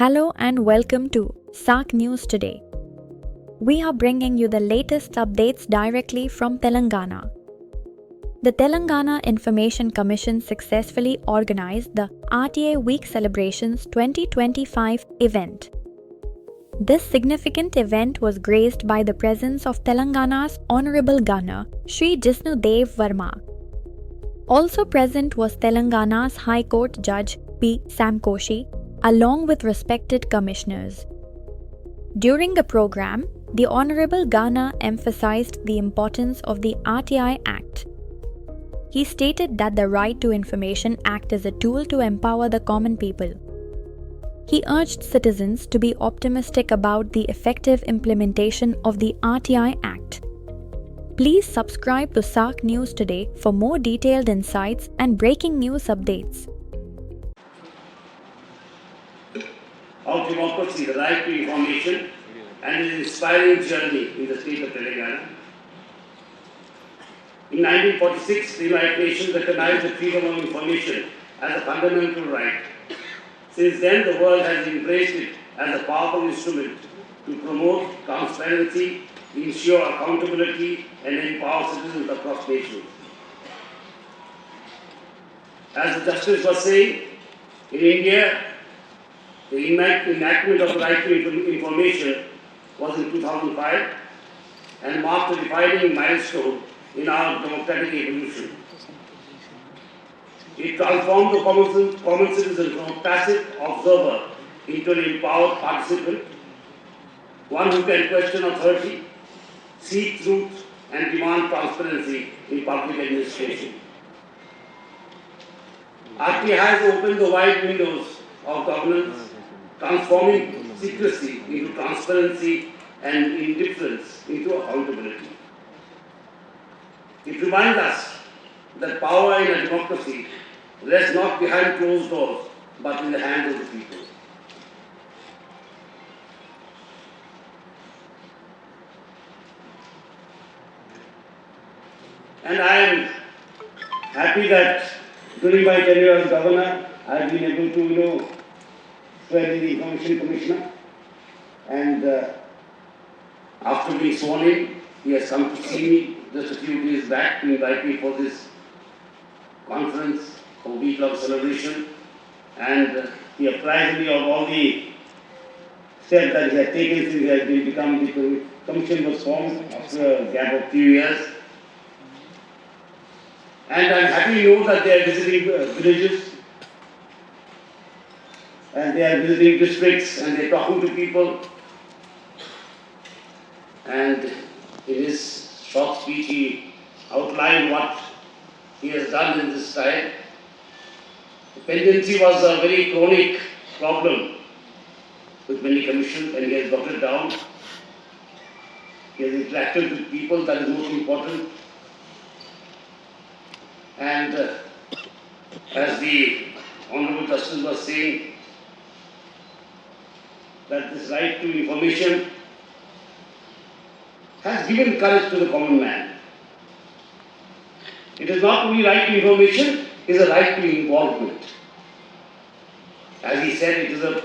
Hello and welcome to SAC News Today. We are bringing you the latest updates directly from Telangana. The Telangana Information Commission successfully organized the RTI Week Celebrations 2025 event. This significant event was graced by the presence of Telangana's Honorable Governor, Shri Jishnu Varma. Also present was Telangana's High Court Judge P. Samkoshi, along with respected commissioners. During the program, the Honorable Governor emphasized the importance of the RTI Act. He stated that the Right to Information Act is a tool to empower the common people. He urged citizens to be optimistic about the effective implementation of the RTI Act. Please subscribe to SAC News Today for more detailed insights and breaking news updates. Of democracy, the right to information, and an inspiring journey in the state of Telangana. In 1946, the United Nations recognized the freedom of information as a fundamental right. Since then, the world has embraced it as a powerful instrument to promote transparency, ensure accountability, and empower citizens across nations. As the Justice was saying, in India, the enactment of the right to information was in 2005 and marked a defining milestone in our democratic evolution. It transformed the common citizen from a passive observer into an empowered participant, one who can question authority, seek truth, and demand transparency in public administration. RTI has opened the wide windows of governance, transforming secrecy into transparency and indifference into accountability. It reminds us that power in a democracy rests not behind closed doors, but in the hands of the people. And I am happy that during my tenure as governor, I have been able to, swear in the Information Commissioner, and after being sworn in, he has come to see me just a few days back to invite me for this conference, a week-long celebration, and he apprised me of all the steps that he had taken since he has become the commission was formed after a gap of few years. And I am happy to know that they are visiting villages, and they are visiting districts, and they are talking to people. And in his short speech, he outlined what he has done in this time. Dependency was a very chronic problem with many commissions, and he has got it down. He has interacted with people, that is most important. And as the Honorable Justice was saying, that this right to information has given courage to the common man. It is not only right to information, it is a right to involvement. As he said, it is an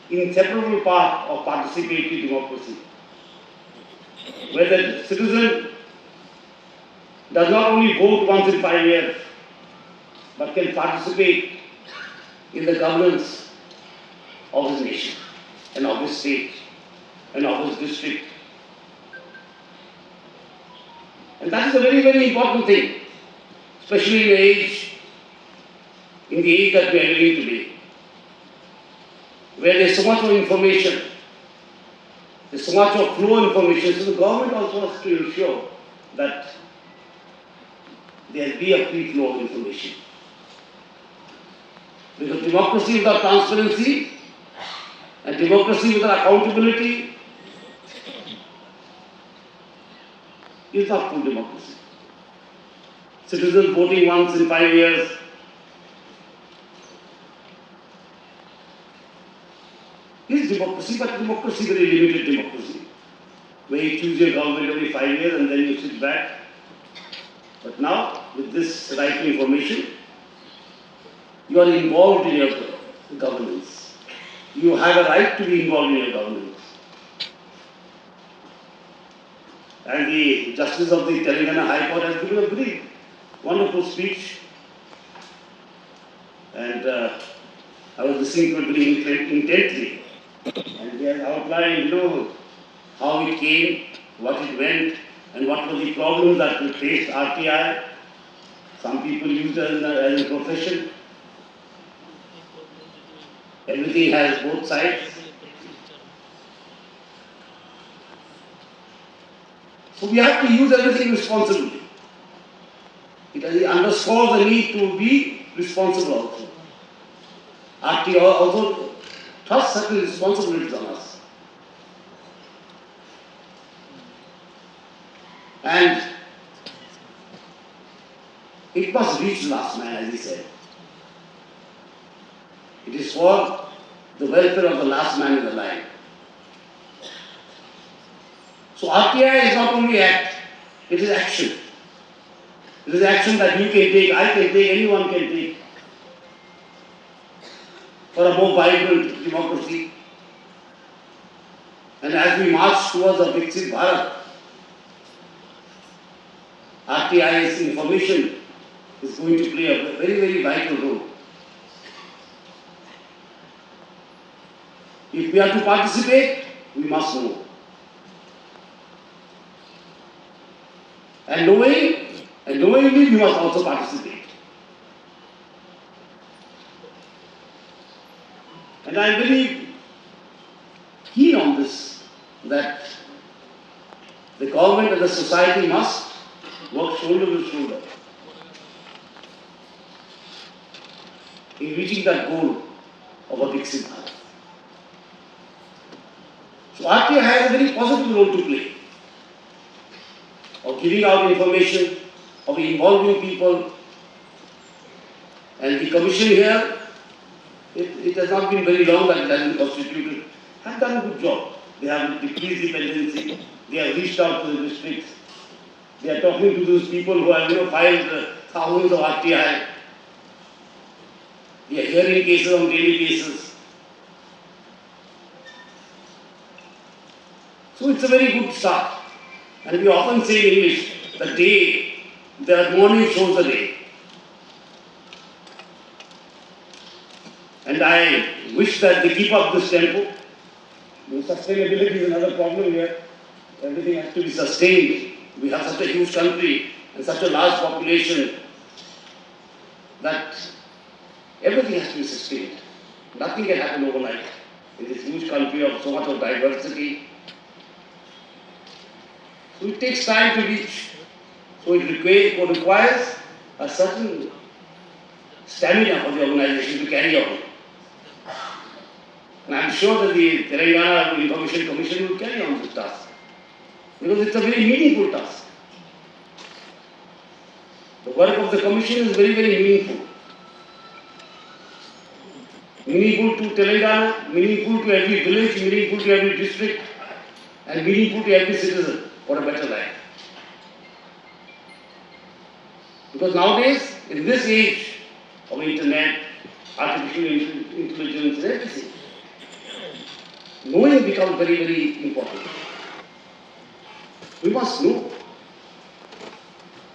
inseparable part of participatory democracy, where the citizen does not only vote once in 5 years, but can participate in the governance of his nation, and of his state, and of his district. And that is a very, very important thing, especially in the age that we are living today, where there is so much of information, there is so much of flow of information. So the government also has to ensure that there be a free flow of information. Because democracy without transparency and democracy without accountability is not full democracy. Citizens voting once in 5 years is democracy, but democracy, very limited democracy, where you choose your government every 5 years and then you sit back. But now, with this right to information, you are involved in your governance. you have a right to be involved in your government. And the Justice of the Telangana High Court has given a very wonderful speech. And I was listening to it very intently. And he has outlined, how it came, what it meant, and what were the problems that faced RTI. Some people use it as a profession. Everything has both sides. So we have to use everything responsibly. It underscores the need to be responsible also. RTI also trusts certain responsibilities on us. And it must reach the last man, as he said. It is for the welfare of the last man in the line. So RTI is not only act, it is action. It is action that you can take, I can take, anyone can take for a more vibrant democracy. And as we march towards a Viksit Bharat, RTI's information is going to play a very, very vital role. If we are to participate, we must know. And knowingly we must also participate. And I am very keen on this, that the government and the society must work shoulder to shoulder in reaching that goal of a Viksit Bharat. So RTI has a very positive role to play of giving out information, of involving people. And the commission here, it has not been very long that it has been constituted, have done a good job. They have decreased dependency, they have reached out to the districts, they are talking to those people who have filed thousands of RTI. They are hearing cases on daily basis. So it's a very good start. And we often say in English, the morning shows the day. And I wish that they keep up this tempo. Sustainability is another problem here. Everything has to be sustained. We have such a huge country and such a large population that everything has to be sustained. Nothing can happen overnight in this huge country of so much of diversity. So it takes time to reach. So it requires a certain stamina for the organization to carry on. And I am sure that the Telangana Information Commission will carry on this task, because it's a very meaningful task. The work of the commission is very, very meaningful. Meaningful to Telangana, meaningful to every village, meaningful to every district, and meaningful to every citizen for a better life. Because nowadays, in this age of internet, artificial intelligence, and everything, knowing becomes very, very important. We must know.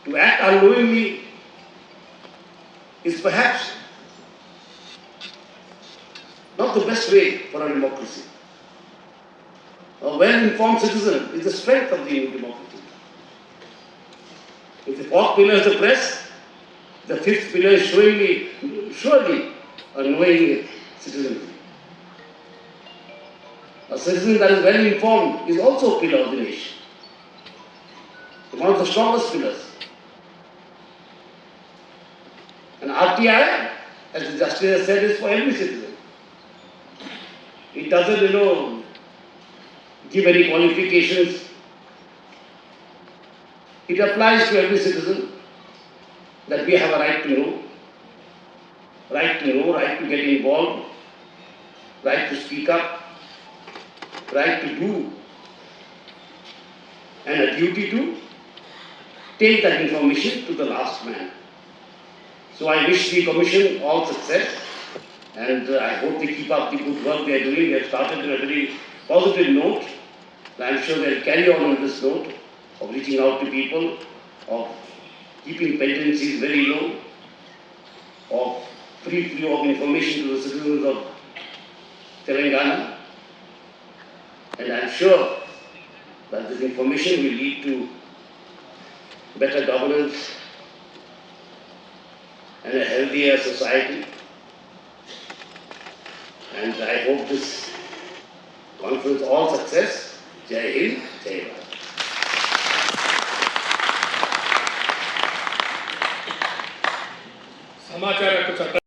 To act unknowingly is perhaps not the best way for a democracy. A well-informed citizen is the strength of the democracy. If the fourth pillar is the press, the fifth pillar is surely a knowing citizen. A citizen that is well informed is also a pillar of the nation. One of the strongest pillars. And RTI, as the Justice has said, is for every citizen. It doesn't, give any qualifications. It applies to every citizen that we have a right to know, right to get involved, right to speak up, right to do, and a duty to take that information to the last man. So I wish the Commission all success. And I hope they keep up the good work they are doing. They have started on a very positive note. And I'm sure they'll carry on this note of reaching out to people, of keeping pendencies very low, of free flow of information to the citizens of Telangana. And I'm sure that this information will lead to better governance and a healthier society. And I hope this conference all success. Jai Hind, Jai Bharat. సమాచార హక్కు చట్టం